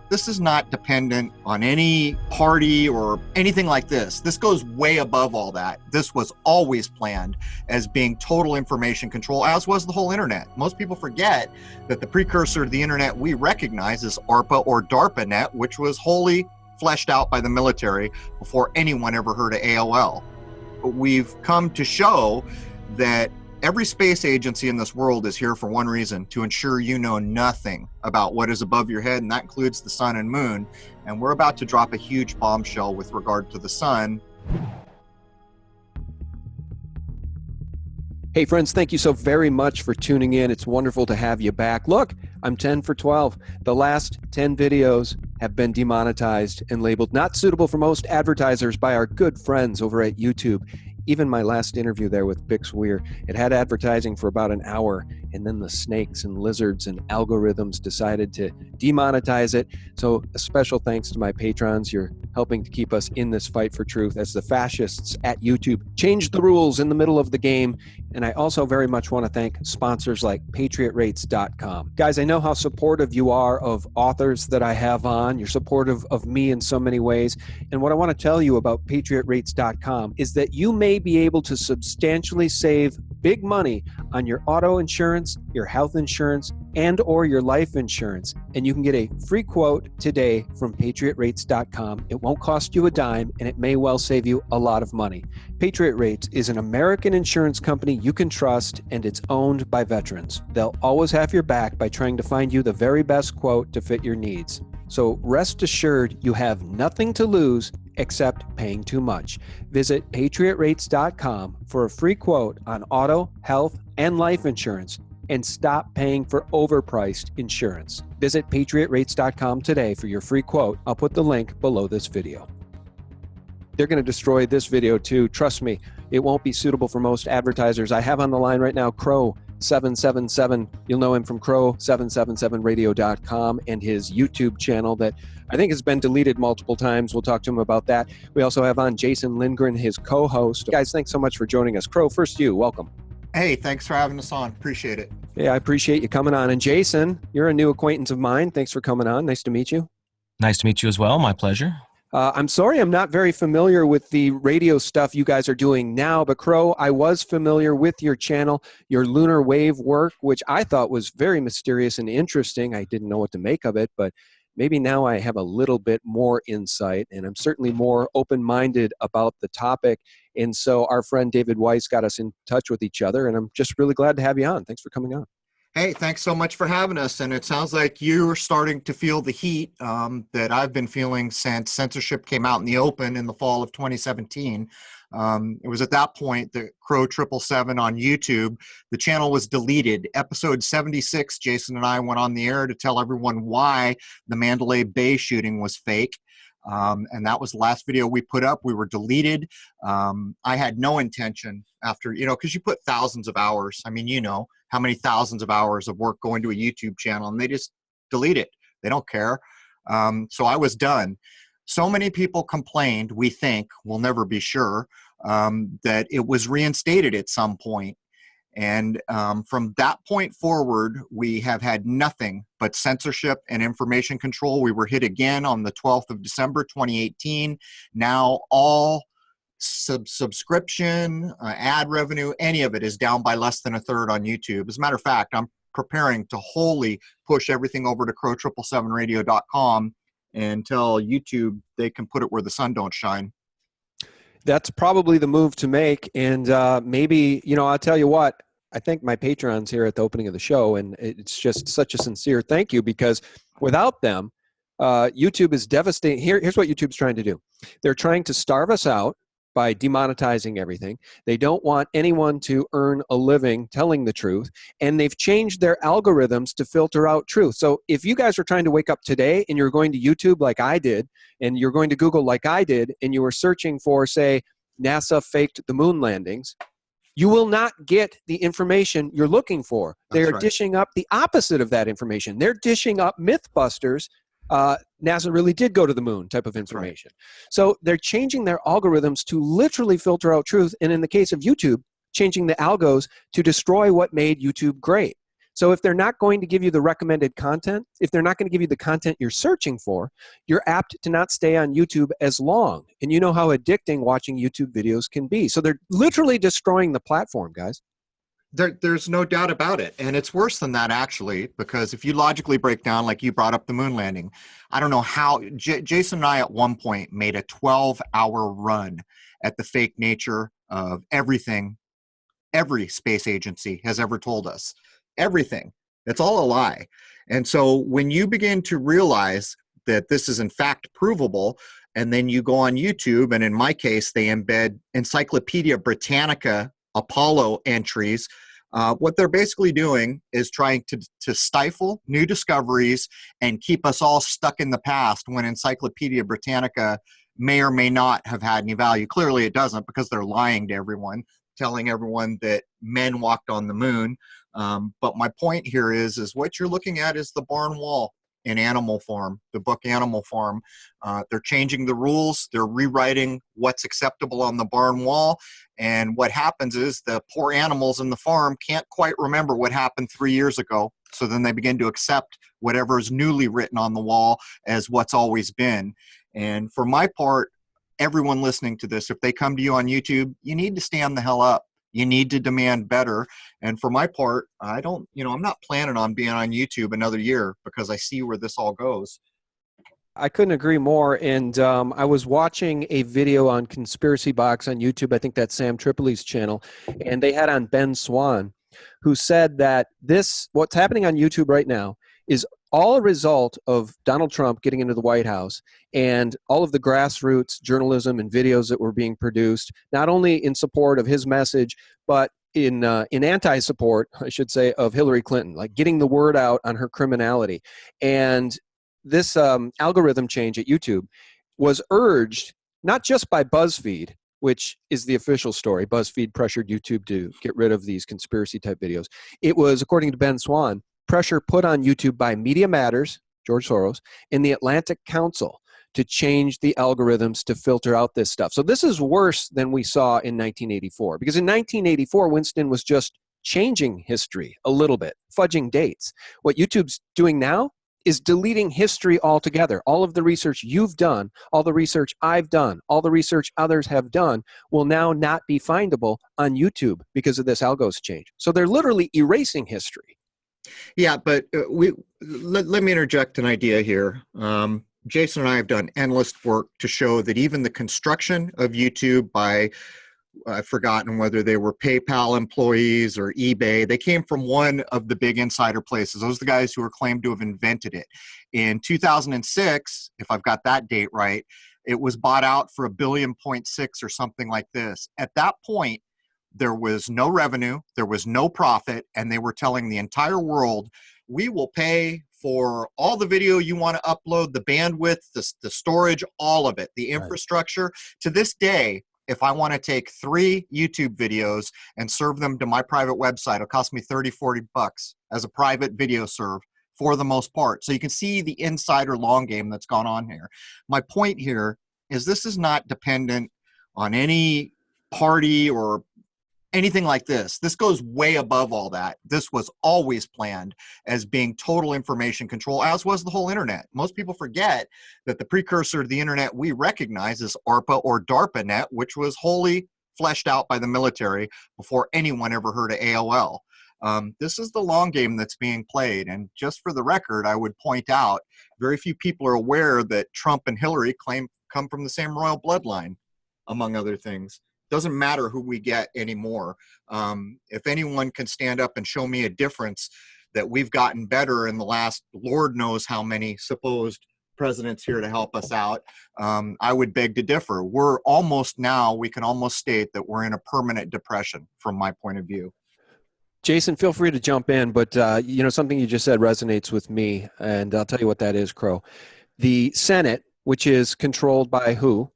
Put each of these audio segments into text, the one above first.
This is not dependent on any party or anything like this. This goes way above all that. This was always planned as being total information control, as was the whole internet. Most people forget that the precursor to the internet we recognize is ARPA or DARPANet, which was wholly fleshed out by the military before anyone ever heard of AOL. But we've come to show that every space agency in this world is here for one reason: to ensure you know nothing about what is above your head, and that includes the sun and moon. And we're about to drop a huge bombshell with regard to the sun. Hey friends, thank you so very much for tuning in. It's wonderful to have you back. Look, I'm 10 for 12. The last 10 videos have been demonetized and labeled not suitable for most advertisers by our good friends over at YouTube. Even my last interview there with Bix Weir, it had advertising for about an hour, and then the snakes and lizards and algorithms decided to demonetize it. So a special thanks to my patrons. You're helping to keep us in this fight for truth as the fascists at YouTube changed the rules in the middle of the game. And I also very much want to thank sponsors like patriotrates.com. Guys, I know how supportive you are of authors that I have on. You're supportive of me in so many ways. And what I want to tell you about patriotrates.com is that you may be able to substantially save big money on your auto insurance, your health insurance, and or your life insurance. And you can get a free quote today from patriotrates.com. It won't cost you a dime, and it may well save you a lot of money. Patriot Rates is an American insurance company you can trust, and it's owned by veterans. They'll always have your back by trying to find you the very best quote to fit your needs. So rest assured you have nothing to lose except paying too much. Visit patriotrates.com for a free quote on auto, health, and life insurance, and stop paying for overpriced insurance. Visit patriotrates.com today for your free quote. I'll put the link below this video. They're going to destroy this video too. Trust me, it won't be suitable for most advertisers. I have on the line right now Crow777. You'll know him from Crow777radio.com and his YouTube channel that I think has been deleted multiple times. We'll talk to him about that. We also have on Jason Lindgren, his co-host. Guys, thanks so much for joining us. Crow, first you, welcome. Hey, thanks for having us on. Appreciate it. Yeah, I appreciate you coming on. And Jason, you're a new acquaintance of mine. Thanks for coming on. Nice to meet you. Nice to meet you as well. My pleasure. I'm sorry I'm not very familiar with the radio stuff you guys are doing now, but Crow, I was familiar with your channel, your lunar wave work, which I thought was very mysterious and interesting. I didn't know what to make of it, but maybe now I have a little bit more insight, and I'm certainly more open-minded about the topic. And so our friend David Weiss got us in touch with each other, and I'm just really glad to have you on. Thanks for coming on. Hey, thanks so much for having us. And it sounds like you're starting to feel the heat that I've been feeling since censorship came out in the open in the fall of 2017. It was at that point that Crow 777 on YouTube, the channel was deleted. Episode 76, Jason and I went on the air to tell everyone why the Mandalay Bay shooting was fake. And that was the last video we put up. We were deleted. I had no intention after, because you put thousands of hours. I mean, how many thousands of hours of work go into a YouTube channel, and they just delete it. They don't care. So I was done. So many people complained, we think, we'll never be sure, that it was reinstated at some point. And from that point forward, we have had nothing but censorship and information control. We were hit again on the 12th of December, 2018. Now all subscription, ad revenue, any of it is down by less than a third on YouTube. As a matter of fact, I'm preparing to wholly push everything over to crow777radio.com and tell YouTube they can put it where the sun don't shine. That's probably the move to make. And maybe, I'll tell you what, I thank my patrons here at the opening of the show, and it's just such a sincere thank you, because without them, YouTube is devastating. Here's what YouTube's trying to do. They're trying to starve us out by demonetizing everything. They don't want anyone to earn a living telling the truth, and they've changed their algorithms to filter out truth. So if you guys are trying to wake up today and you're going to YouTube like I did, and you're going to Google like I did, and you were searching for, say, NASA faked the moon landings, you will not get the information you're looking for. They're dishing up the opposite of that information. They're dishing up Mythbusters, NASA really did go to the moon type of information. Right. So they're changing their algorithms to literally filter out truth. And in the case of YouTube, changing the algos to destroy what made YouTube great. So if they're not going to give you the recommended content, if they're not going to give you the content you're searching for, you're apt to not stay on YouTube as long. And you know how addicting watching YouTube videos can be. So they're literally destroying the platform, guys. There's no doubt about it. And it's worse than that, actually, because if you logically break down, like you brought up the moon landing, I don't know how, Jason and I at one point made a 12-hour run at the fake nature of everything every space agency has ever told us. Everything. It's all a lie. And so when you begin to realize that this is in fact provable, and then you go on YouTube, and in my case, they embed Encyclopedia Britannica Apollo entries. What they're basically doing is trying to stifle new discoveries and keep us all stuck in the past when Encyclopedia Britannica may or may not have had any value. Clearly it doesn't, because they're lying to everyone, telling everyone that men walked on the moon. But my point here is what you're looking at is the barn wall in Animal Farm, the book Animal Farm. They're changing the rules. They're rewriting what's acceptable on the barn wall. And what happens is the poor animals in the farm can't quite remember what happened 3 years ago. So then they begin to accept whatever is newly written on the wall as what's always been. And for my part, everyone listening to this, if they come to you on YouTube, you need to stand the hell up. You need to demand better. And for my part, I'm not planning on being on YouTube another year, because I see where this all goes. I couldn't agree more. And I was watching a video on Conspiracy Box on YouTube. I think that's Sam Tripoli's channel. And they had on Ben Swan, who said that what's happening on YouTube right now is all a result of Donald Trump getting into the White House and all of the grassroots journalism and videos that were being produced, not only in support of his message, but in anti-support, I should say, of Hillary Clinton, like getting the word out on her criminality. And this algorithm change at YouTube was urged not just by BuzzFeed, which is the official story. BuzzFeed pressured YouTube to get rid of these conspiracy type videos. It was, according to Ben Swan, pressure put on YouTube by Media Matters, George Soros, and the Atlantic Council to change the algorithms to filter out this stuff. So this is worse than we saw in 1984, because in 1984, Winston was just changing history a little bit, fudging dates. What YouTube's doing now is deleting history altogether. All of the research you've done, all the research I've done, all the research others have done will now not be findable on YouTube because of this algos change. So they're literally erasing history. Yeah, but let me interject an idea here. Jason and I have done endless work to show that even the construction of YouTube by, I've forgotten whether they were PayPal employees or eBay, they came from one of the big insider places. Those are the guys who are claimed to have invented it. In 2006, if I've got that date right, it was bought out for $1.6 billion or something like this. At that point, there was no revenue, there was no profit, and they were telling the entire world, we will pay for all the video you want to upload, the bandwidth, the storage, all of it, the infrastructure. Right. To this day, if I want to take 3 YouTube videos and serve them to my private website, it'll cost me $30-40 as a private video serve for the most part. So you can see the insider long game that's gone on here. My point here is this is not dependent on any party or anything like this. This goes way above all that. This was always planned as being total information control, as was the whole internet. Most people forget that the precursor to the internet we recognize is ARPA or DARPANet, which was wholly fleshed out by the military before anyone ever heard of AOL. This is the long game that's being played. And just for the record, I would point out, very few people are aware that Trump and Hillary come from the same royal bloodline, among other things. Doesn't matter who we get anymore. If anyone can stand up and show me a difference that we've gotten better in the last Lord knows how many supposed presidents here to help us out, I would beg to differ. We're almost now, we can almost state that we're in a permanent depression from my point of view. Jason, feel free to jump in, but something you just said resonates with me, and I'll tell you what that is, Crow. The Senate, which is controlled by who?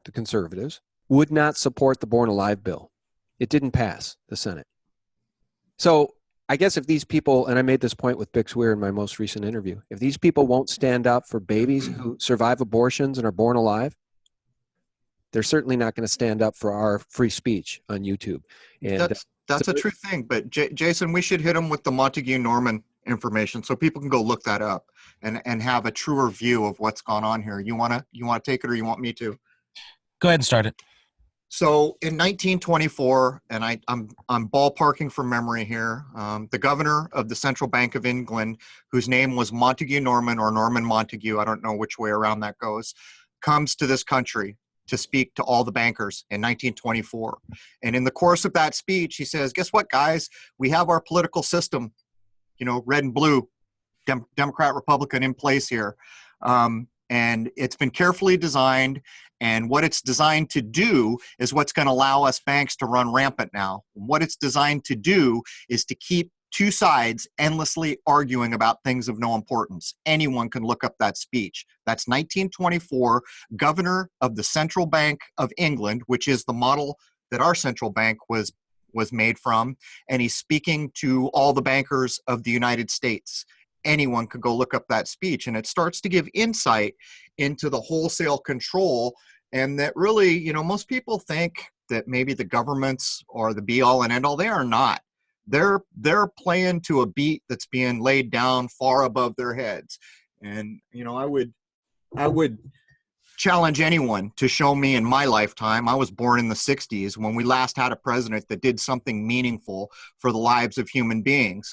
The conservatives, would not support the Born Alive bill. It didn't pass the Senate. So I guess if these people, and I made this point with Bix Weir in my most recent interview, if these people won't stand up for babies who survive abortions and are born alive, they're certainly not going to stand up for our free speech on YouTube. And That's a true thing. But Jason, we should hit them with the Montague Norman information so people can go look that up and have a truer view of what's gone on here. You wanna take it, or you want me to? Go ahead and start it. So in 1924, and I'm ballparking from memory here, the governor of the Central Bank of England, whose name was Montague Norman or Norman Montague, I don't know which way around that goes, comes to this country to speak to all the bankers in 1924. And in the course of that speech, he says, guess what, guys? We have our political system, red and blue, Democrat, Republican in place here. And it's been carefully designed. And what it's designed to do is what's going to allow us banks to run rampant now. What it's designed to do is to keep two sides endlessly arguing about things of no importance. Anyone can look up that speech. That's 1924, governor of the Central Bank of England, which is the model that our central bank was made from. And he's speaking to all the bankers of the United States. Anyone could go look up that speech, and it starts to give insight into the wholesale control, and that really, most people think that maybe the governments are the be all and end all. They are not. They're playing to a beat that's being laid down far above their heads. And I would challenge anyone to show me in my lifetime. I was born in the 60s when we last had a president that did something meaningful for the lives of human beings.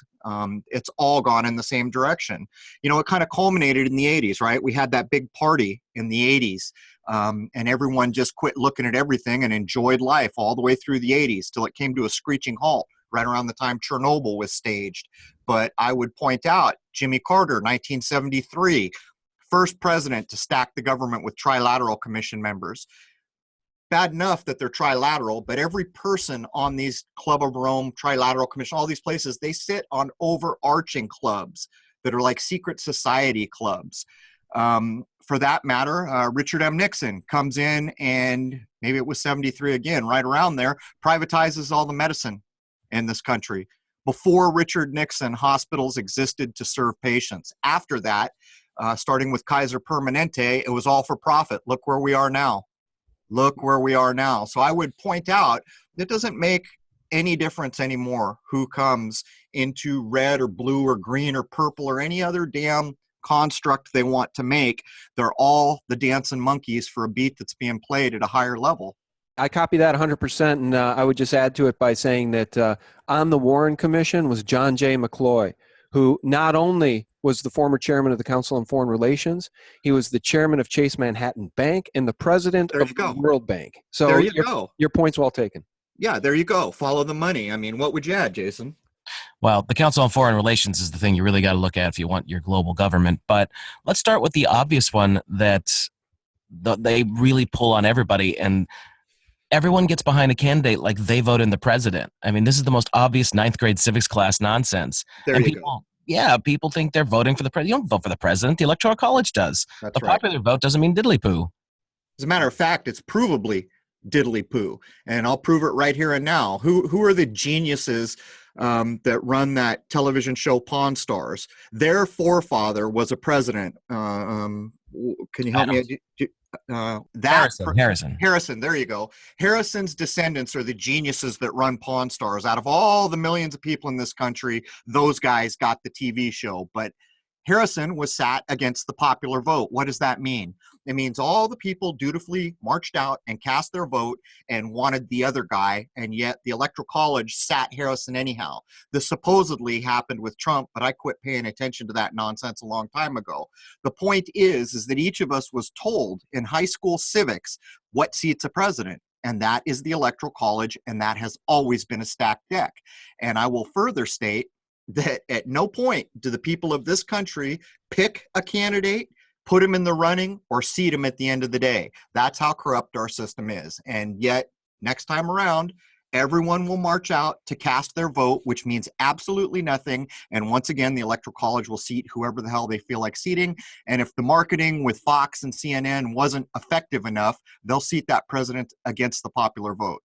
It's all gone in the same direction. It kind of culminated in the 80s, right? We had that big party in the 80s, and everyone just quit looking at everything and enjoyed life all the way through the 80s till it came to a screeching halt right around the time Chernobyl was staged. But I would point out Jimmy Carter, 1973, first president to stack the government with trilateral commission members. Bad enough that they're trilateral, but every person on these Club of Rome, Trilateral Commission, all these places, they sit on overarching clubs that are like secret society clubs. For that matter, Richard M. Nixon comes in and maybe it was 73 again, right around there, privatizes all the medicine in this country. Before Richard Nixon, hospitals existed to serve patients. After that, starting with Kaiser Permanente, it was all for profit. Look where we are now. Look where we are now. So I would point out it doesn't make any difference anymore who comes into red or blue or green or purple or any other damn construct they want to make. They're all the dancing monkeys for a beat that's being played at a higher level. I copy that 100%, and I would just add to it by saying that on the Warren Commission was John J. McCloy, who not only was the former chairman of the Council on Foreign Relations, he was the chairman of Chase Manhattan Bank and the president of the World Bank. So there you go. Your point's well taken. Yeah, there you go. Follow the money. I mean, what would you add, Jason? Well, the Council on Foreign Relations is the thing you really got to look at if you want your global government. But let's start with the obvious one that they really pull on everybody, and everyone gets behind a candidate like they vote in the president. I mean, this is the most obvious ninth grade civics class nonsense. There you go. Yeah, people think they're voting for the president. You don't vote for the president. The Electoral College does. That's the popular vote doesn't mean diddly poo. As a matter of fact, it's provably diddly poo, and I'll prove it right here and now. Who are the geniuses that run that television show Pawn Stars? Their forefather was a president. Can you help me? Harrison, there you go. Harrison's descendants are the geniuses that run Pawn Stars. Out of all the millions of people in this country, those guys got the TV show. But Harrison was sat against the popular vote. What does that mean? It means all the people dutifully marched out and cast their vote and wanted the other guy, and yet the Electoral College sat Harrison anyhow. This supposedly happened with Trump, but I quit paying attention to that nonsense a long time ago. The point is that each of us was told in high school civics what seats a president, and that is the Electoral College, and that has always been a stacked deck. And I will further state that at no point do the people of this country pick a candidate, put him in the running, or seat him at the end of the day. That's how corrupt our system is. And yet, next time around, everyone will march out to cast their vote, which means absolutely nothing. And once again, the Electoral College will seat whoever the hell they feel like seating. And if the marketing with Fox and CNN wasn't effective enough, they'll seat that president against the popular vote.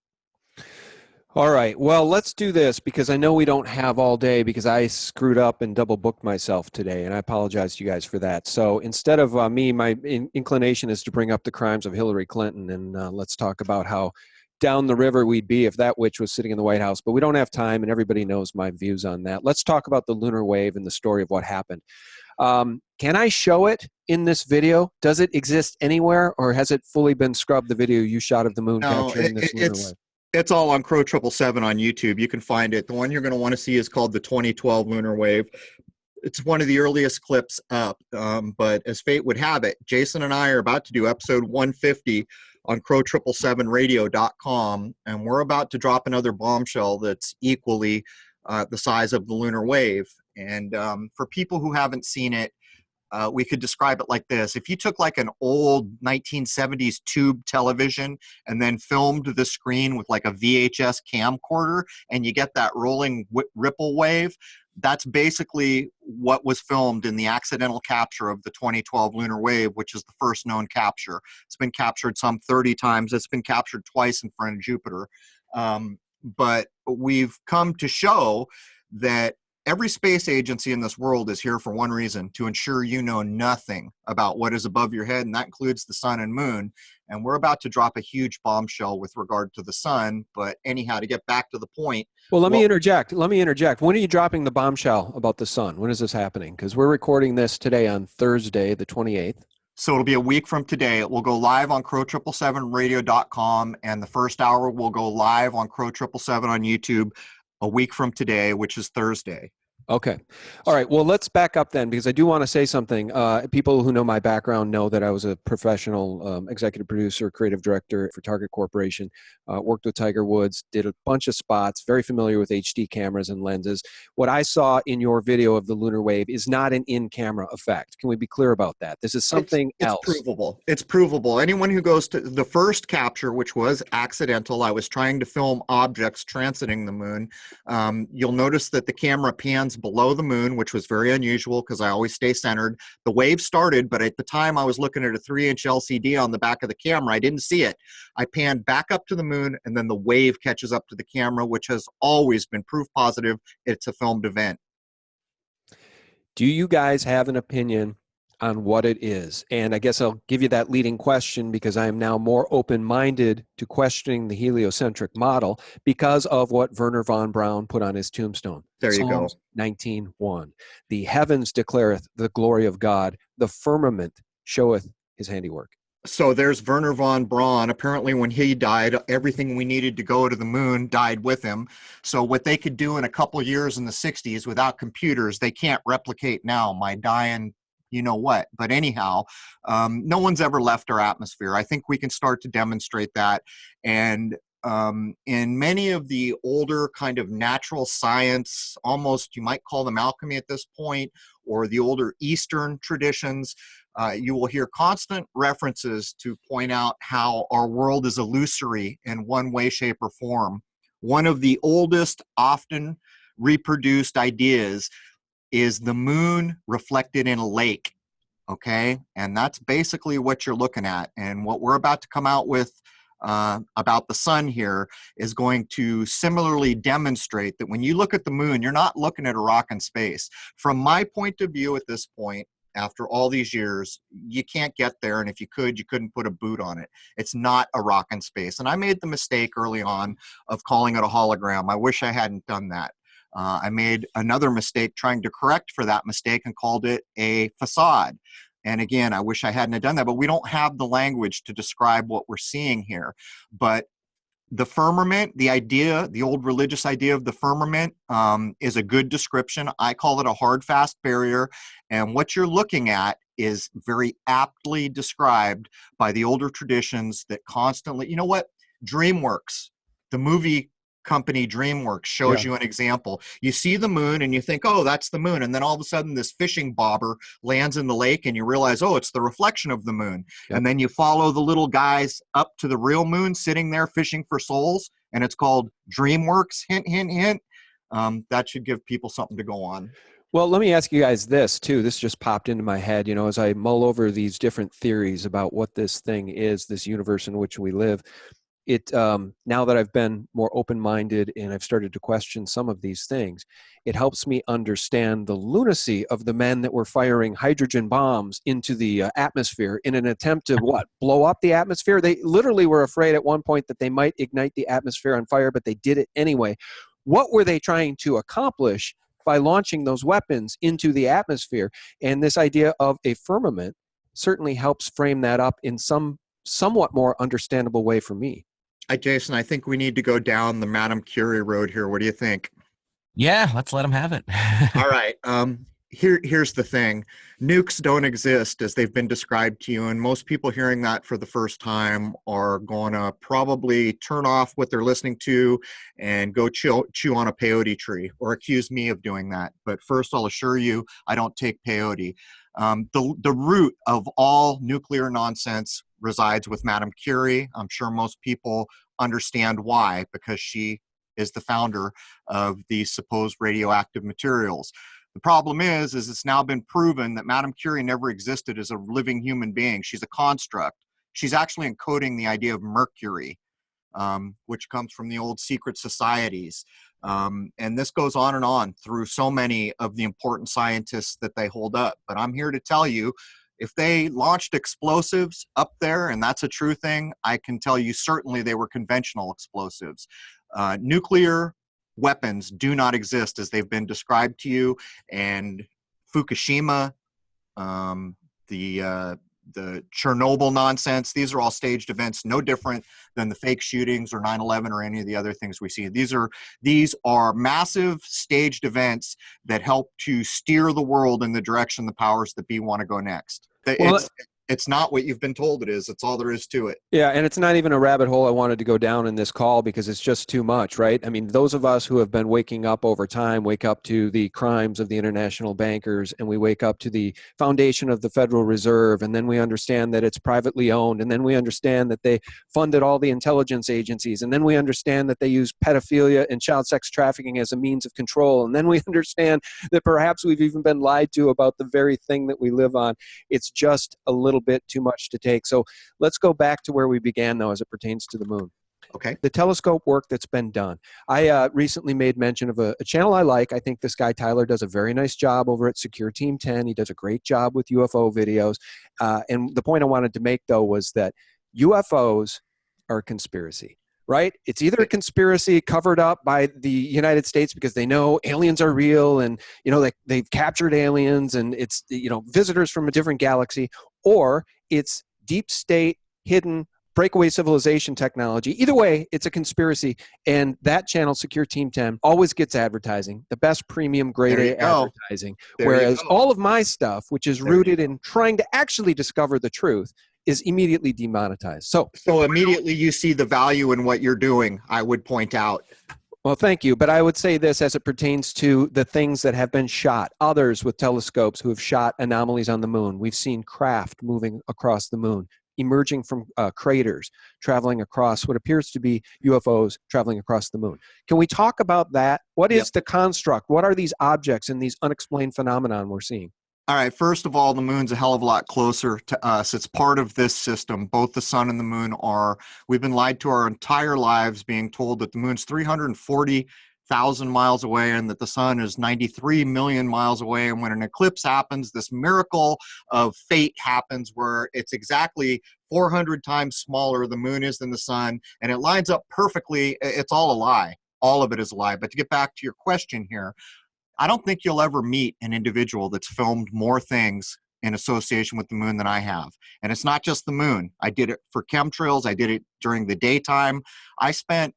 All right. Well, let's do this because I know we don't have all day because I screwed up and double booked myself today, and I apologize to you guys for that. So instead of me, my inclination is to bring up the crimes of Hillary Clinton, and let's talk about how down the river we'd be if that witch was sitting in the White House. But we don't have time, and everybody knows my views on that. Let's talk about the lunar wave and the story of what happened. Can I show it in this video? Does it exist anywhere, or has it fully been scrubbed, the video you shot of the moon No, capturing this lunar wave? it's all on Crow 777 on YouTube. You can find it. The one you're going to want to see is called the 2012 lunar wave. It's one of the earliest clips up, but as fate would have it, Jason and I are about to do episode 150 on crow777radio.com, and we're about to drop another bombshell that's equally the size of the lunar wave. And for people who haven't seen it, we could describe it like this. If you took like an old 1970s tube television and then filmed the screen with like a VHS camcorder and you get that rolling ripple wave, that's basically what was filmed in the accidental capture of the 2012 lunar wave, which is the first known capture. It's been captured some 30 times. It's been captured twice in front of Jupiter. But we've come to show that every space agency in this world is here for one reason: to ensure you know nothing about what is above your head, and that includes the sun and moon. And we're about to drop a huge bombshell with regard to the sun. But anyhow, to get back to the point. Well, let me interject. When are you dropping the bombshell about the sun? When is this happening? Because we're recording this today on Thursday, the 28th. So it'll be a week from today. It will go live on crow777radio.com, and the first hour will go live on Crow777 on YouTube a week from today, which is Thursday. Okay. All right. Well, let's back up then, because I do want to say something. People who know my background know that I was a professional executive producer, creative director for Target Corporation, worked with Tiger Woods, did a bunch of spots, very familiar with HD cameras and lenses. What I saw in your video of the lunar wave is not an in-camera effect. Can we be clear about that? This is something else. It's provable. It's provable. Anyone who goes to the first capture, which was accidental, I was trying to film objects transiting the moon. You'll notice that the camera pans below the moon, which was very unusual because I always stay centered. The wave started, but at the time I was looking at a 3-inch LCD on the back of the camera. I didn't see it. I panned back up to the moon, and then the wave catches up to the camera, which has always been proof positive it's a filmed event. Do you guys have an opinion on what it is? And I guess I'll give you that leading question because I am now more open-minded to questioning the heliocentric model because of what Wernher von Braun put on his tombstone. There you Psalms go. 19:1. The heavens declareth the glory of God. The firmament showeth his handiwork. So there's Wernher von Braun. Apparently when he died, everything we needed to go to the moon died with him. So what they could do in a couple years in the 60s without computers, they can't replicate now. My dying you know what. But anyhow, no one's ever left our atmosphere. I think we can start to demonstrate that. And in many of the older kind of natural science, almost you might call them alchemy at this point, or the older Eastern traditions, you will hear constant references to point out how our world is illusory in one way, shape, or form. One of the oldest, often reproduced ideas is the moon reflected in a lake, okay? And that's basically what you're looking at. And what we're about to come out with about the sun here is going to similarly demonstrate that when you look at the moon, you're not looking at a rock in space. From my point of view at this point, after all these years, you can't get there. And if you could, you couldn't put a boot on it. It's not a rock in space. And I made the mistake early on of calling it a hologram. I wish I hadn't done that. I made another mistake trying to correct for that mistake and called it a facade. And again, I wish I hadn't have done that, but we don't have the language to describe what we're seeing here. But the firmament, the idea, the old religious idea of the firmament is a good description. I call it a hard, fast barrier. And what you're looking at is very aptly described by the older traditions that constantly, you know what? DreamWorks, the movie company DreamWorks shows you an example. You see the moon and you think, oh, that's the moon. And then all of a sudden this fishing bobber lands in the lake and you realize, oh, it's the reflection of the moon. Yep. And then you follow the little guys up to the real moon sitting there fishing for souls. And it's called DreamWorks, hint, hint, hint. That should give people something to go on. Well, let me ask you guys this too. This just popped into my head, you know, as I mull over these different theories about what this thing is, this universe in which we live. now that I've been more open-minded and I've started to question some of these things, it helps me understand the lunacy of the men that were firing hydrogen bombs into the atmosphere in an attempt to blow up the atmosphere. They literally were afraid at one point that they might ignite the atmosphere on fire, but they did it anyway. What were they trying to accomplish by launching those weapons into the atmosphere? And this idea of a firmament certainly helps frame that up in some somewhat more understandable way for me. Jason, I think we need to go down the Madame Curie road here. What do you think? Yeah, let's let them have it. All right. Here's the thing. Nukes don't exist as they've been described to you, and most people hearing that for the first time are going to probably turn off what they're listening to and go chew on a peyote tree, or accuse me of doing that. But first, I'll assure you, I don't take peyote. The root of all nuclear nonsense resides with Madame Curie. I'm sure most people understand why, because she is the founder of these supposed radioactive materials. The problem is it's now been proven that Madame Curie never existed as a living human being. She's a construct. She's actually encoding the idea of mercury, which comes from the old secret societies. And this goes on through so many of the important scientists that they hold up. But I'm here to tell you, if they launched explosives up there, and that's a true thing, I can tell you certainly they were conventional explosives. Nuclear weapons do not exist as they've been described to you. And Fukushima, the Chernobyl nonsense, these are all staged events, no different than the fake shootings or 9/11 or any of the other things we see. These are massive staged events that help to steer the world in the direction the powers that be want to go next. It's not what you've been told it is. It's all there is to it. Yeah, and it's not even a rabbit hole I wanted to go down in this call because it's just too much, right? I mean, those of us who have been waking up over time wake up to the crimes of the international bankers, and we wake up to the foundation of the Federal Reserve, and then we understand that it's privately owned, and then we understand that they funded all the intelligence agencies, and then we understand that they use pedophilia and child sex trafficking as a means of control, and then we understand that perhaps we've even been lied to about the very thing that we live on. It's just a little bit too much to take. So let's go back to where we began, though, as it pertains to the moon. Okay. The telescope work that's been done. I recently made mention of a channel I like. I think this guy, Tyler, does a very nice job over at Secure Team 10. He does a great job with UFO videos. And the point I wanted to make, though, was that UFOs are a conspiracy. Right? It's either a conspiracy covered up by the United States because they know aliens are real and, they've captured aliens and it's, visitors from a different galaxy, or it's deep state, hidden, breakaway civilization technology. Either way, it's a conspiracy. And that channel, Secure Team 10, always gets advertising, the best premium grade A advertising. Whereas all of my stuff, which is rooted in trying to actually discover the truth, is immediately demonetized. So immediately you see the value in what you're doing, I would point out. Well, thank you. But I would say this as it pertains to the things that have been shot, others with telescopes who have shot anomalies on the moon. We've seen craft moving across the moon, emerging from craters, traveling across what appears to be UFOs traveling across the moon. Can we talk about that? What is the construct? What are these objects and these unexplained phenomenon we're seeing? All right, first of all, the moon's a hell of a lot closer to us. It's part of this system. Both the sun and the moon are. We've been lied to our entire lives, being told that the moon's 340,000 miles away and that the sun is 93 million miles away. And when an eclipse happens, this miracle of fate happens where it's exactly 400 times smaller the moon is than the sun, and it lines up perfectly. It's all a lie. All of it is a lie. But to get back to your question here, I don't think you'll ever meet an individual that's filmed more things in association with the moon than I have. And it's not just the moon. I did it for chemtrails. I did it during the daytime. I spent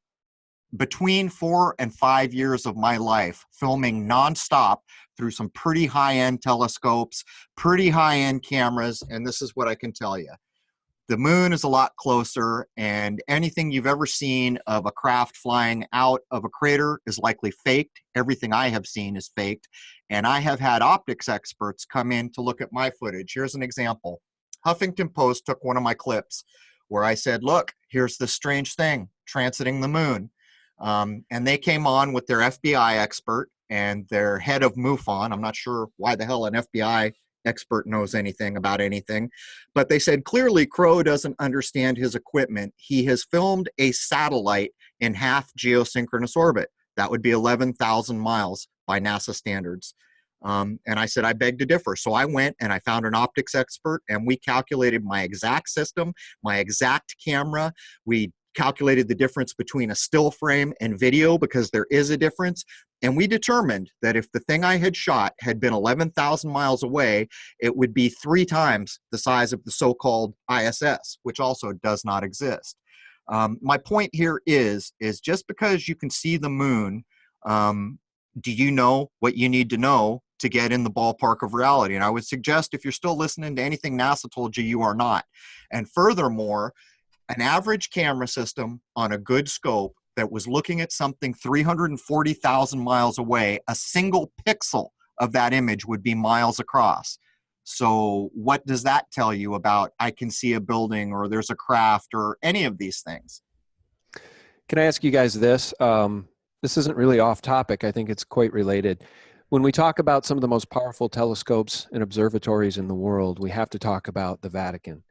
between 4 and 5 years of my life filming nonstop through some pretty high-end telescopes, pretty high-end cameras. And this is what I can tell you. The moon is a lot closer, and anything you've ever seen of a craft flying out of a crater is likely faked. Everything I have seen is faked, and I have had optics experts come in to look at my footage. Here's an example. Huffington Post took one of my clips where I said, look, here's this strange thing transiting the moon. And they came on with their FBI expert and their head of MUFON. I'm not sure why the hell an FBI expert knows anything about anything. But they said, clearly, Crow doesn't understand his equipment. He has filmed a satellite in half geosynchronous orbit. That would be 11,000 miles by NASA standards. And I said, I beg to differ. So I went and I found an optics expert, and we calculated my exact system, my exact camera. We calculated the difference between a still frame and video, because there is a difference. And we determined that if the thing I had shot had been 11,000 miles away, it would be 3 times the size of the so-called ISS, which also does not exist. My point here is just because you can see the moon, do you know what you need to know to get in the ballpark of reality? And I would suggest, if you're still listening to anything NASA told you, you are not. And furthermore, an average camera system on a good scope that was looking at something 340,000 miles away, a single pixel of that image would be miles across. So what does that tell you about I can see a building, or there's a craft, or any of these things? Can I ask you guys this? This isn't really off topic. I think it's quite related. When we talk about some of the most powerful telescopes and observatories in the world, we have to talk about the Vatican.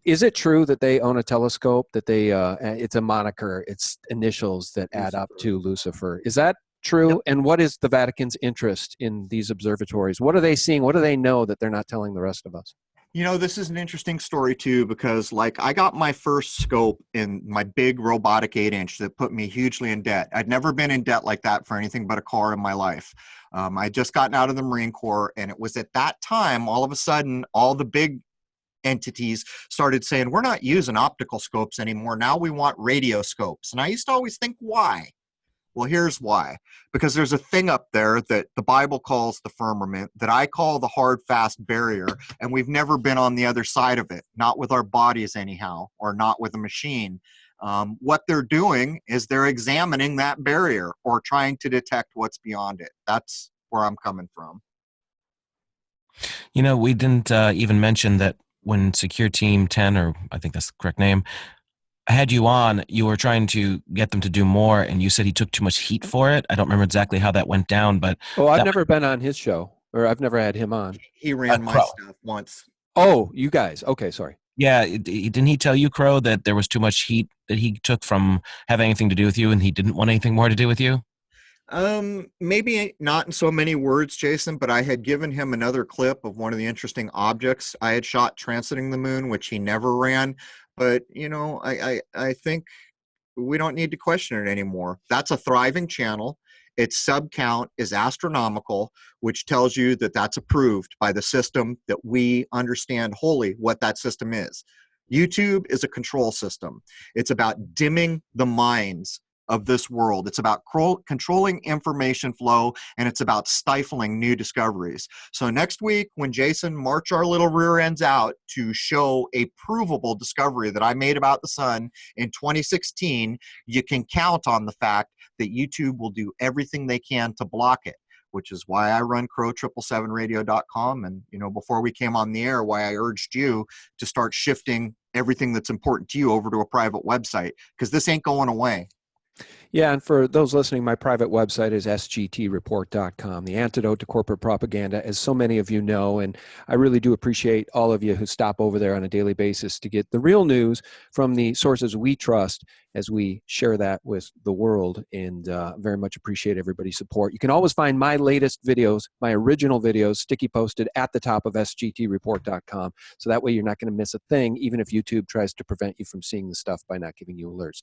Is it true that they own a telescope, that they it's a moniker, it's initials that add up to Lucifer? Is that true? Yep. And what is the Vatican's interest in these observatories? What are they seeing? What do they know that they're not telling the rest of us? You know, this is an interesting story too, because like I got my first scope in my big robotic 8-inch that put me hugely in debt. I'd never been in debt like that for anything but a car in my life. I'd just gotten out of the Marine Corps, and it was at that time, all of a sudden, all the big entities started saying, we're not using optical scopes anymore. Now we want radio scopes. And I used to always think, why? Well, here's why. Because there's a thing up there that the Bible calls the firmament, that I call the hard, fast barrier, and we've never been on the other side of it, not with our bodies anyhow, or not with a machine. What they're doing is they're examining that barrier, or trying to detect what's beyond it. That's where I'm coming from. You know, we didn't even mention that when Secure Team 10, or I think that's the correct name, had you on, you were trying to get them to do more, and you said he took too much heat for it. I don't remember exactly how that went down, but Oh, I've never been on his show, or I've never had him on. He ran my Crow. stuff once. Oh, you guys. Okay, sorry. Yeah, didn't he tell you, Crow, that there was too much heat that he took from having anything to do with you, and he didn't want anything more to do with you? Maybe not in so many words, Jason, but I had given him another clip of one of the interesting objects I had shot transiting the moon, which he never ran. But, you know, I think we don't need to question it anymore. That's a thriving channel. Its sub count is astronomical, which tells you that that's approved by the system that we understand wholly what that system is. YouTube is a control system. It's about dimming the minds of this world. It's about controlling information flow, and it's about stifling new discoveries. So next week, when Jason march our little rear ends out to show a provable discovery that I made about the sun in 2016, you can count on the fact that YouTube will do everything they can to block it, which is why I run crow777radio.com. And, you know, before we came on the air, why I urged you to start shifting everything that's important to you over to a private website, because this ain't going away. Yeah, and for those listening, my private website is sgtreport.com, the antidote to corporate propaganda, as so many of you know. And I really do appreciate all of you who stop over there on a daily basis to get the real news from the sources we trust as we share that with the world. And very much appreciate everybody's support. You can always find my latest videos, my original videos, sticky posted at the top of sgtreport.com. So that way you're not going to miss a thing, even if YouTube tries to prevent you from seeing the stuff by not giving you alerts.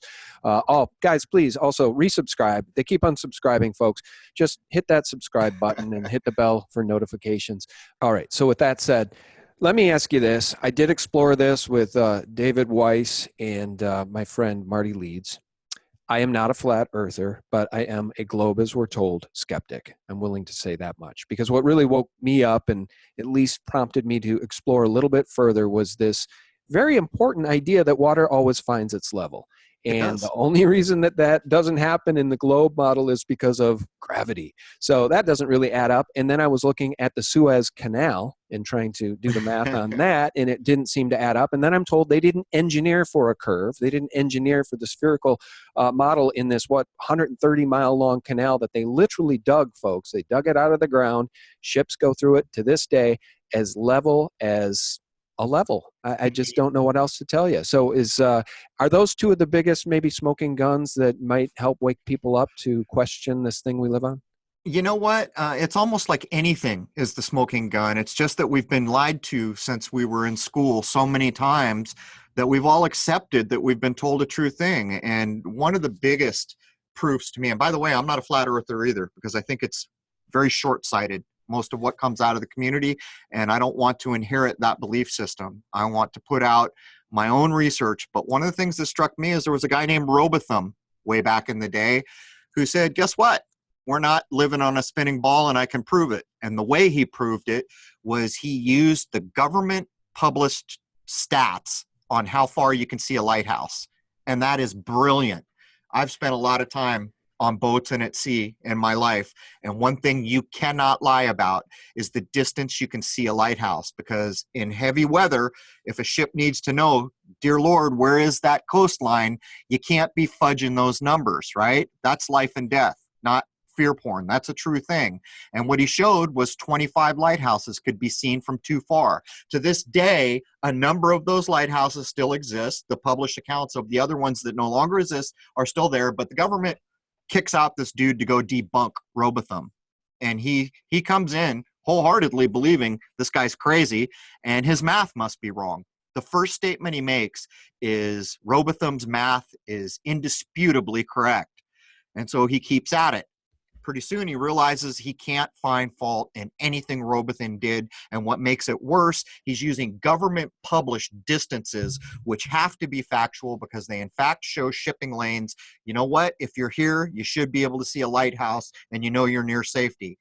Guys, please also resubscribe. They keep unsubscribing, folks. Just hit that subscribe button and hit the bell for notifications. All right. So with that said, let me ask you this. I did explore this with David Weiss and my friend Marty Leeds. I am not a flat earther, but I am a globe, as we're told, skeptic. I'm willing to say that much, because what really woke me up and at least prompted me to explore a little bit further was this very important idea that water always finds its level. And the only reason that that doesn't happen in the globe model is because of gravity. So that doesn't really add up. And then I was looking at the Suez Canal and trying to do the math on that, and it didn't seem to add up. And then I'm told they didn't engineer for a curve. They didn't engineer for the spherical model in this, 130-mile long canal that they literally dug, folks. They dug it out of the ground. Ships go through it to this day. as level as a level. I just don't know what else to tell you. So are those two of the biggest maybe smoking guns that might help wake people up to question this thing we live on? You know what? It's almost like anything is the smoking gun. It's just that we've been lied to since we were in school so many times that we've all accepted that we've been told a true thing. And one of the biggest proofs to me, and by the way, I'm not a flat earther either, because I think it's very short-sighted, most of what comes out of the community. And I don't want to inherit that belief system. I want to put out my own research. But one of the things that struck me is there was a guy named Robotham way back in the day who said, guess what? We're not living on a spinning ball, and I can prove it. And the way he proved it was he used the government published stats on how far you can see a lighthouse. And that is brilliant. I've spent a lot of time on boats and at sea in my life. And one thing you cannot lie about is the distance you can see a lighthouse, because in heavy weather, if a ship needs to know, dear Lord, where is that coastline? You can't be fudging those numbers, right? That's life and death, not fear porn. That's a true thing. And what he showed was 25 lighthouses could be seen from too far. To this day, a number of those lighthouses still exist. The published accounts of the other ones that no longer exist are still there, but the government kicks out this dude to go debunk Robotham. And he comes in wholeheartedly believing this guy's crazy and his math must be wrong. The first statement he makes is Robotham's math is indisputably correct. And so he keeps at it. Pretty soon he realizes he can't find fault in anything Robotham did. And what makes it worse, he's using government published distances, which have to be factual because they in fact show shipping lanes. You know what? If you're here, you should be able to see a lighthouse and you know you're near safety.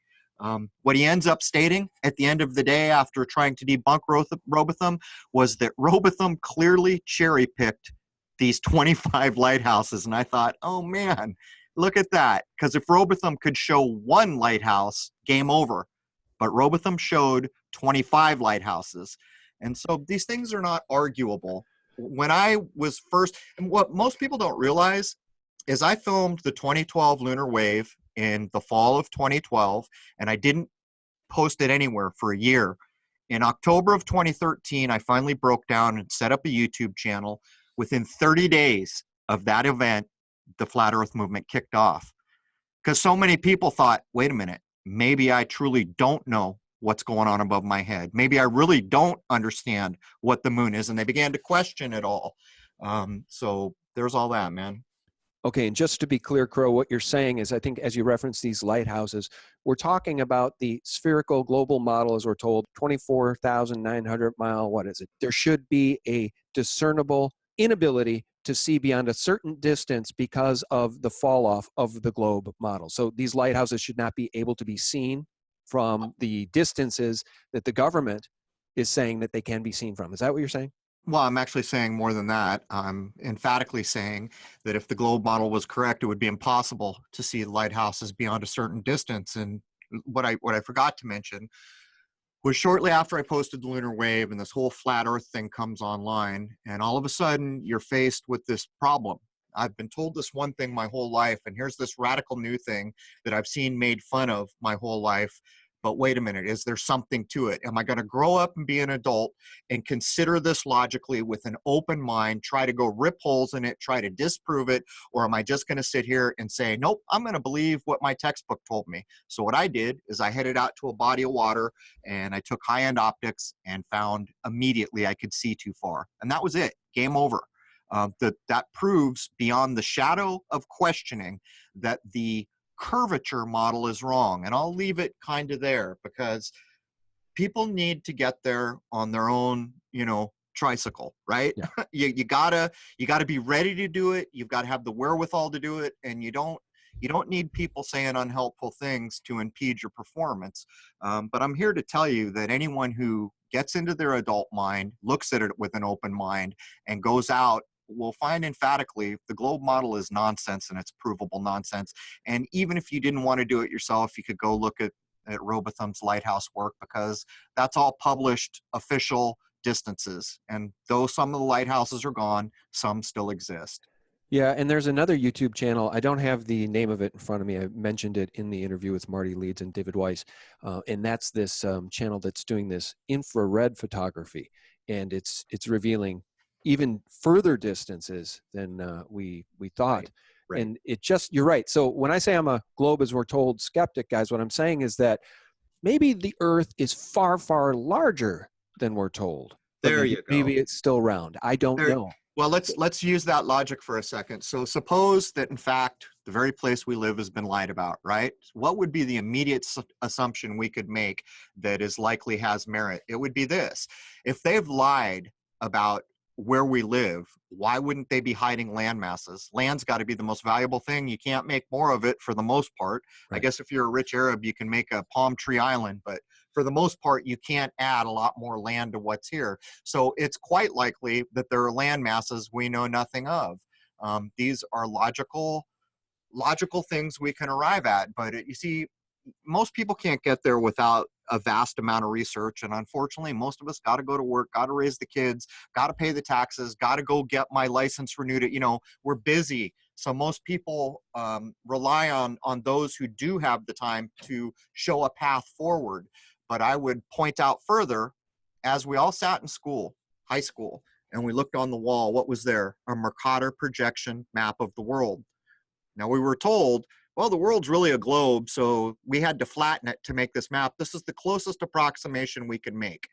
What he ends up stating at the end of the day after trying to debunk Robotham was that Robotham clearly cherry-picked these 25 lighthouses. And I thought, oh man, look at that. Because if Robotham could show one lighthouse, game over. But Robotham showed 25 lighthouses. And so these things are not arguable. When I was first, and what most people don't realize is I filmed the 2012 lunar wave in the fall of 2012, and I didn't post it anywhere for a year. In October of 2013, I finally broke down and set up a YouTube channel. Within 30 days of that event, the flat earth movement kicked off, because so many people thought, wait a minute, maybe I truly don't know what's going on above my head. Maybe I really don't understand what the moon is. And they began to question it all. So there's all that, man. Okay, and just to be clear, Crow, what you're saying is, I think as you reference these lighthouses, we're talking about the spherical global model, as we're told, 24,900 mile, what is it? There should be a discernible inability to see beyond a certain distance because of the fall off of the globe model. So these lighthouses should not be able to be seen from the distances that the government is saying that they can be seen from. Is that what you're saying? Well, I'm actually saying more than that. I'm emphatically saying that if the globe model was correct, it would be impossible to see lighthouses beyond a certain distance. And what I forgot to mention was shortly after I posted the lunar wave and this whole flat earth thing comes online, and all of a sudden you're faced with this problem. I've been told this one thing my whole life, and here's this radical new thing that I've seen made fun of my whole life. But wait a minute, is there something to it? Am I going to grow up and be an adult and consider this logically with an open mind, try to go rip holes in it, try to disprove it? Or am I just going to sit here and say, nope, I'm going to believe what my textbook told me? So what I did is I headed out to a body of water and I took high-end optics and found immediately I could see too far. And that was it. Game over. That proves beyond the shadow of questioning that the curvature model is wrong. And I'll leave it kind of there because people need to get there on their own, tricycle, right? Yeah. You gotta be ready to do it. You've got to have the wherewithal to do it. And you don't need people saying unhelpful things to impede your performance. But I'm here to tell you that anyone who gets into their adult mind, looks at it with an open mind, and goes out will find emphatically the globe model is nonsense, and it's provable nonsense. And even if you didn't want to do it yourself, you could go look at Robotham's lighthouse work, because that's all published official distances. And though some of the lighthouses are gone, some still exist. Yeah, and there's another YouTube channel. I don't have the name of it in front of me. I mentioned it in the interview with Marty Leeds and David Weiss, and that's this channel that's doing this infrared photography, and it's revealing even further distances than we thought. Right. Right. And it just, you're right. So when I say I'm a globe as we're told skeptic, guys, what I'm saying is that maybe the Earth is far, far larger than we're told. But There you go. maybe it's still round. I don't There, know. well, let's use that logic for a second. So suppose that in fact the very place we live has been lied about, right? What would be the immediate assumption we could make that is likely has merit? It would be this: if they've lied about where we live, why wouldn't they be hiding land masses? Land's got to be the most valuable thing. You can't make more of it for the most part. I Right. guess if you're a rich Arab, you can make a palm tree island, but for the most part, you can't add a lot more land to what's here. So it's quite likely that there are land masses we know nothing of. These are logical things we can arrive at, but you see, most people can't get there without a vast amount of research. And unfortunately, most of us got to go to work, got to raise the kids, got to pay the taxes, got to go get my license renewed. We're busy. So most people rely on those who do have the time to show a path forward. But I would point out further, as we all sat in school, high school, and we looked on the wall, what was there? A Mercator projection map of the world. Now we were told, well, the world's really a globe, so we had to flatten it to make this map. This is the closest approximation we could make.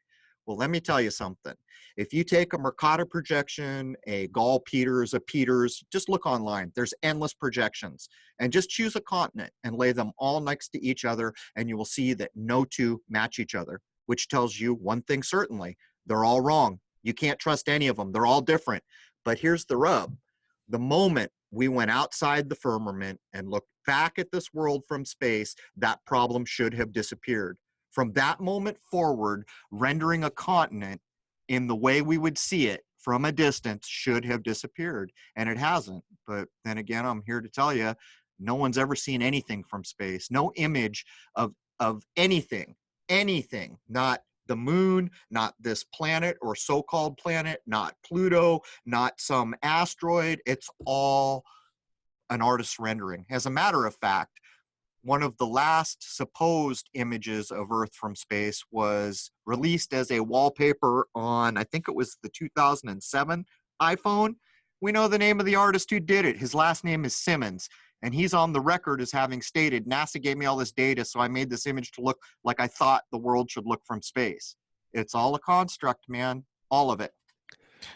Well, let me tell you something. If you take a Mercator projection, a Gall Peters, a Peters, just look online. There's endless projections. And just choose a continent and lay them all next to each other, and you will see that no two match each other, which tells you one thing certainly: they're all wrong. You can't trust any of them. They're all different. But here's the rub. The moment we went outside the firmament and looked back at this world from space, that problem should have disappeared. From that moment forward, rendering a continent in the way we would see it from a distance should have disappeared, and it hasn't. But then again, I'm here to tell you, no one's ever seen anything from space. No image of anything, not the moon, not this planet or so-called planet, not Pluto, not some asteroid. It's all an artist's rendering. As a matter of fact, one of the last supposed images of Earth from space was released as a wallpaper on, I think it was the 2007 iPhone. We know the name of the artist who did it. His last name is Simmons, and he's on the record as having stated, NASA gave me all this data, so I made this image to look like I thought the world should look from space. It's all a construct, man. All of it.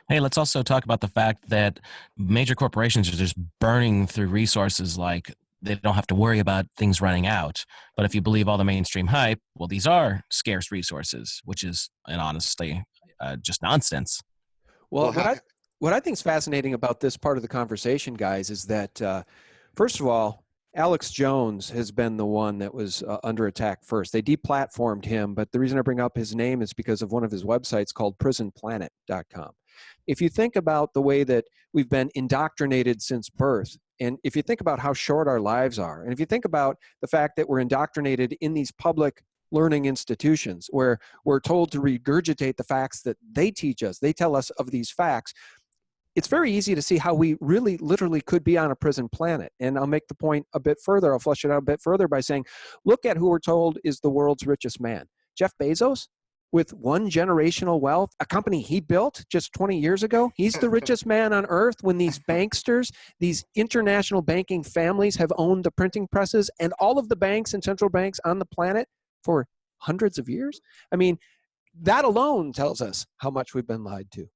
Hey, let's also talk about the fact that major corporations are just burning through resources like they don't have to worry about things running out. But if you believe all the mainstream hype, well, these are scarce resources, which is, and honestly, just nonsense. Well, Well, what I think is fascinating about this part of the conversation, guys, is that first of all, Alex Jones has been the one that was under attack first. They deplatformed him, but the reason I bring up his name is because of one of his websites called prisonplanet.com. If you think about the way that we've been indoctrinated since birth, and if you think about how short our lives are, and if you think about the fact that we're indoctrinated in these public learning institutions where we're told to regurgitate the facts that they teach us, they tell us of these facts, it's very easy to see how we really literally could be on a prison planet. And I'll make the point a bit further. I'll flesh it out a bit further by saying, look at who we're told is the world's richest man. Jeff Bezos, with one generational wealth, a company he built just 20 years ago. He's the richest man on earth when these banksters, these international banking families have owned the printing presses and all of the banks and central banks on the planet for hundreds of years. I mean, that alone tells us how much we've been lied to.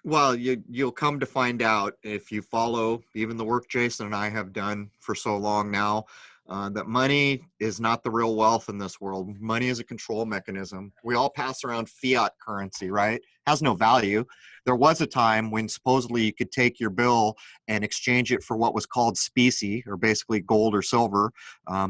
Well, you'll come to find out if you follow even the work Jason and I have done for so long now, that money is not the real wealth in this world. Money is a control mechanism. We all pass around fiat currency, right? Has no value. There was a time when supposedly you could take your bill and exchange it for what was called specie, or basically gold or silver.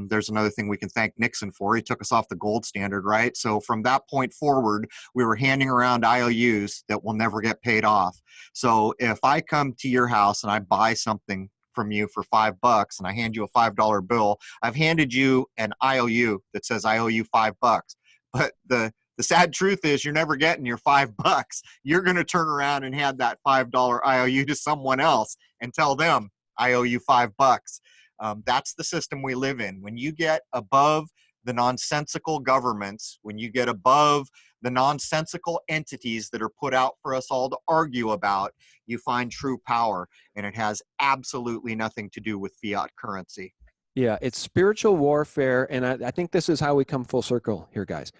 There's another thing we can thank Nixon for. He took us off the gold standard, right? So from that point forward, we were handing around IOUs that will never get paid off. So if I come to your house and I buy something from you for $5 and I hand you a $5 bill, I've handed you an IOU that says I owe you $5. But the The sad truth is you're never getting your $5. You're going to turn around and hand that $5 IOU to someone else and tell them, I owe you $5. That's the system we live in. When you get above the nonsensical governments, when you get above the nonsensical entities that are put out for us all to argue about, you find true power. And it has absolutely nothing to do with fiat currency. Yeah, it's spiritual warfare. And I think this is how we come full circle here, guys.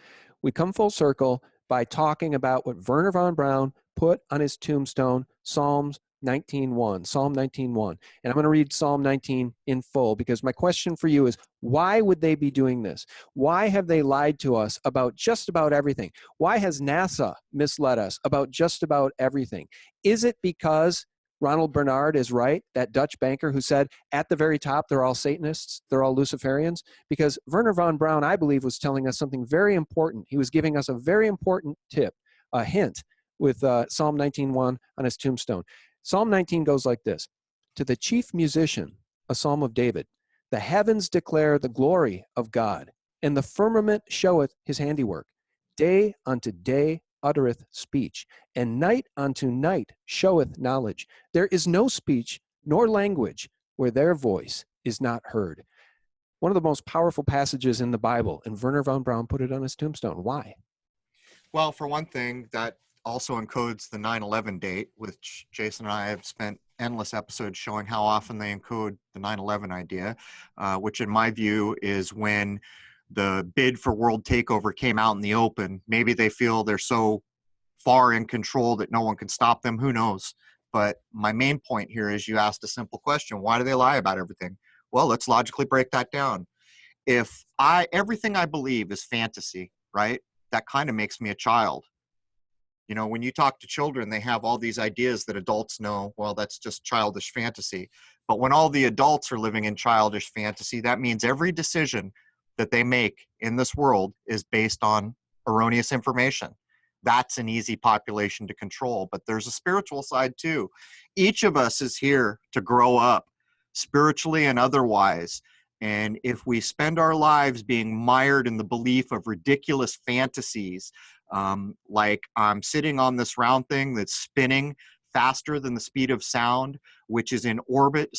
We come full circle by talking about what Wernher von Braun put on his tombstone, Psalm 19:1. And I'm going to read Psalm 19 in full, because my question for you is, why would they be doing this? Why have they lied to us about just about everything? Why has NASA misled us about just about everything? Is it because Ronald Bernard is right, that Dutch banker who said at the very top, they're all Satanists, they're all Luciferians? Because Wernher von Braun, I believe, was telling us something very important. He was giving us a very important tip, a hint, with Psalm 19:1 on his tombstone. Psalm 19 goes like this: to the chief musician, a psalm of David, the heavens declare the glory of God, and the firmament showeth his handiwork. Day unto day uttereth speech, and night unto night showeth knowledge. There is no speech nor language where their voice is not heard. One of the most powerful passages in the Bible, and Wernher von Braun put it on his tombstone. Why? Well, for one thing, that also encodes the 9/11 date, which Jason and I have spent endless episodes showing how often they encode the 9/11 idea, which in my view is when the bid for world takeover came out in the open. Maybe they feel they're so far in control that no one can stop them. Who knows? But my main point here is, you asked a simple question: why do they lie about everything? Well, let's logically break that down. If everything I believe is fantasy, right? That kind of makes me a child. You know, when you talk to children, they have all these ideas that adults know, well, that's just childish fantasy. But when all the adults are living in childish fantasy, that means every decision that they make in this world is based on erroneous information. That's an easy population to control. But there's a spiritual side too. Each of us is here to grow up spiritually and otherwise. And if we spend our lives being mired in the belief of ridiculous fantasies, like I'm sitting on this round thing that's spinning faster than the speed of sound, which is in orbit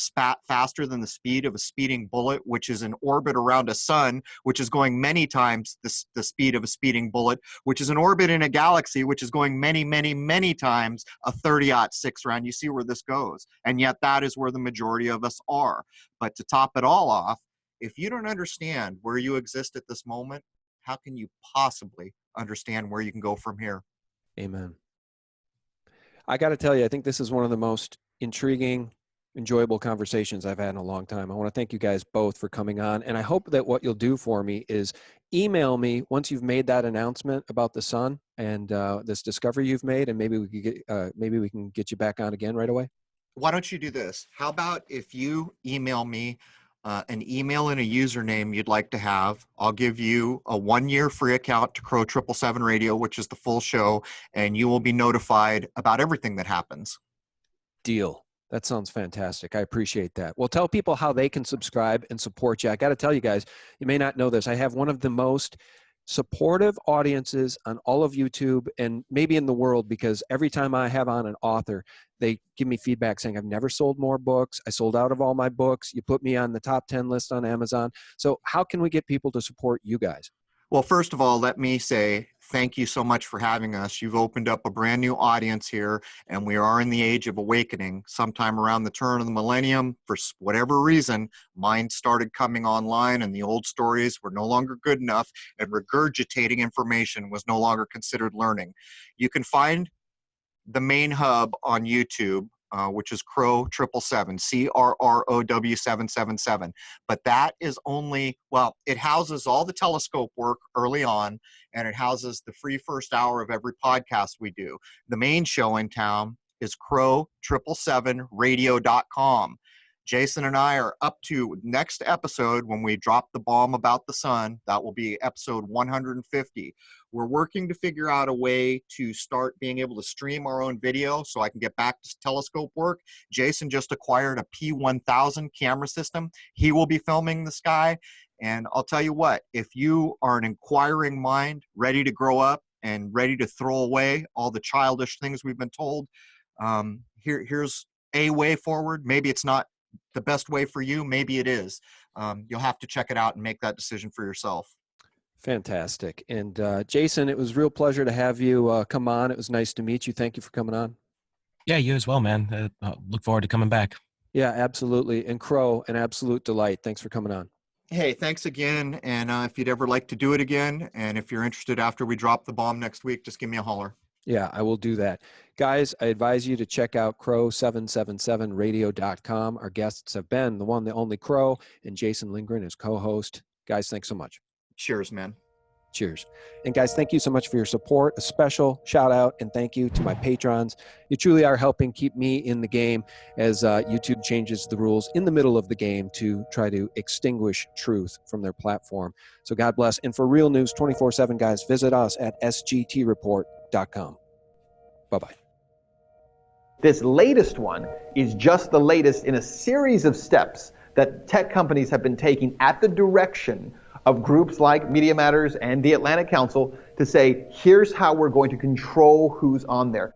faster than the speed of a speeding bullet, which is in orbit around a sun, which is going many times the speed of a speeding bullet, which is in orbit in a galaxy, which is going many, many, many times a 30-06 round. You see where this goes. And yet that is where the majority of us are. But to top it all off, if you don't understand where you exist at this moment, how can you possibly understand where you can go from here? Amen. I got to tell you, I think this is one of the most intriguing, enjoyable conversations I've had in a long time. I want to thank you guys both for coming on. And I hope that what you'll do for me is email me once you've made that announcement about the sun and this discovery you've made, and maybe we can get you back on again right away. Why don't you do this? How about if you email me an email and a username you'd like to have? I'll give you a 1-year free account to Crow 777 Radio, which is the full show, and you will be notified about everything that happens. Deal. That sounds fantastic. I appreciate that. Well, tell people how they can subscribe and support you. I got to tell you guys, you may not know this. I have one of the most supportive audiences on all of YouTube and maybe in the world, because every time I have on an author, they give me feedback saying, I've never sold more books. I sold out of all my books. You put me on the top 10 list on Amazon. So how can we get people to support you guys? Well, first of all, let me say thank you so much for having us. You've opened up a brand new audience here, and we are in the age of awakening. Sometime around the turn of the millennium, for whatever reason, minds started coming online, and the old stories were no longer good enough, and regurgitating information was no longer considered learning. You can find the main hub on YouTube, which is Crow 777, CRROW 777. But that is only, well, it houses all the telescope work early on, and it houses the free first hour of every podcast we do. The main show in town is crow777radio.com. Jason and I are up to next episode when we drop the bomb about the sun. That will be episode 150. We're working to figure out a way to start being able to stream our own video so I can get back to telescope work. Jason just acquired a P1000 camera system. He will be filming the sky. And I'll tell you what, if you are an inquiring mind ready to grow up and ready to throw away all the childish things we've been told, here's a way forward. Maybe it's not the best way for you. Maybe it is. You'll have to check it out and make that decision for yourself. Fantastic. And Jason, it was a real pleasure to have you come on. It was nice to meet you. Thank you for coming on. Yeah, you as well, man. Look forward to coming back. Yeah, absolutely. And Crow, an absolute delight. Thanks for coming on. Hey, thanks again. And if you'd ever like to do it again, and if you're interested after we drop the bomb next week, just give me a holler. Yeah, I will do that. Guys, I advise you to check out crow777radio.com. Our guests have been the one, the only Crow, and Jason Lindgren as co-host. Guys, thanks so much. Cheers, man. Cheers. And guys, thank you so much for your support. A special shout out and thank you to my patrons. You truly are helping keep me in the game as YouTube changes the rules in the middle of the game to try to extinguish truth from their platform. So God bless. And for real news 24/7, guys, visit us at sgtreport.com. Bye-bye. This latest one is just the latest in a series of steps that tech companies have been taking at the direction of groups like Media Matters and the Atlantic Council to say, here's how we're going to control who's on there.